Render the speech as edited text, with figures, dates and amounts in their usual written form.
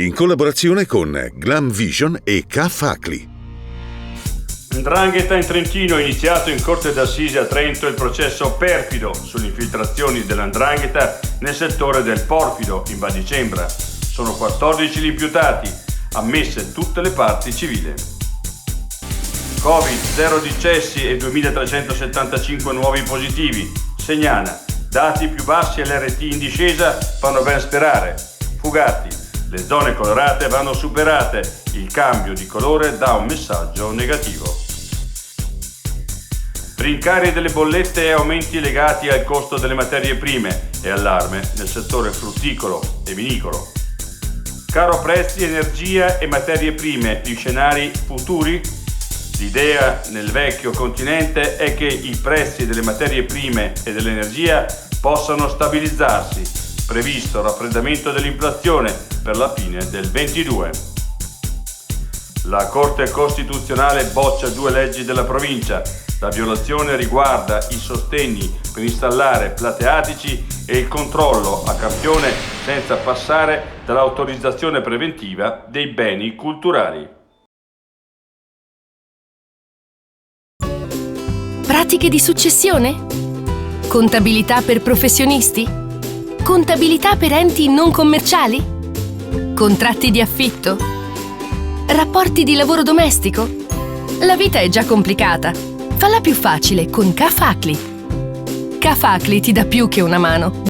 in collaborazione con Glam Vision e Ca' Facli. 'Ndrangheta in Trentino. È iniziato in corte d'assise a Trento il processo perfido sulle infiltrazioni della 'ndrangheta nel settore del porfido in Val di Cembra. Sono 14 gli imputati, ammesse tutte le parti civili. Covid, 0 decessi e 2375 nuovi positivi. Segnala, dati più bassi all'RT in discesa fanno ben sperare. Fugati, le zone colorate vanno superate. Il cambio di colore dà un messaggio negativo. Rincari delle bollette e aumenti legati al costo delle materie prime e allarme nel settore frutticolo e vinicolo. Caro prezzi, energia e materie prime, gli scenari futuri? L'idea nel vecchio continente è che i prezzi delle materie prime e dell'energia possano stabilizzarsi, previsto raffreddamento dell'inflazione per la fine del 22. La Corte Costituzionale boccia 2 leggi della provincia. La violazione riguarda i sostegni per installare plateatici e il controllo a campione senza passare dall'autorizzazione preventiva dei beni culturali. Pratiche di successione? Contabilità per professionisti? Contabilità per enti non commerciali? Contratti di affitto? Rapporti di lavoro domestico? La vita è già complicata. Falla più facile con Ca' Facli. Ca' Facli ti dà più che una mano.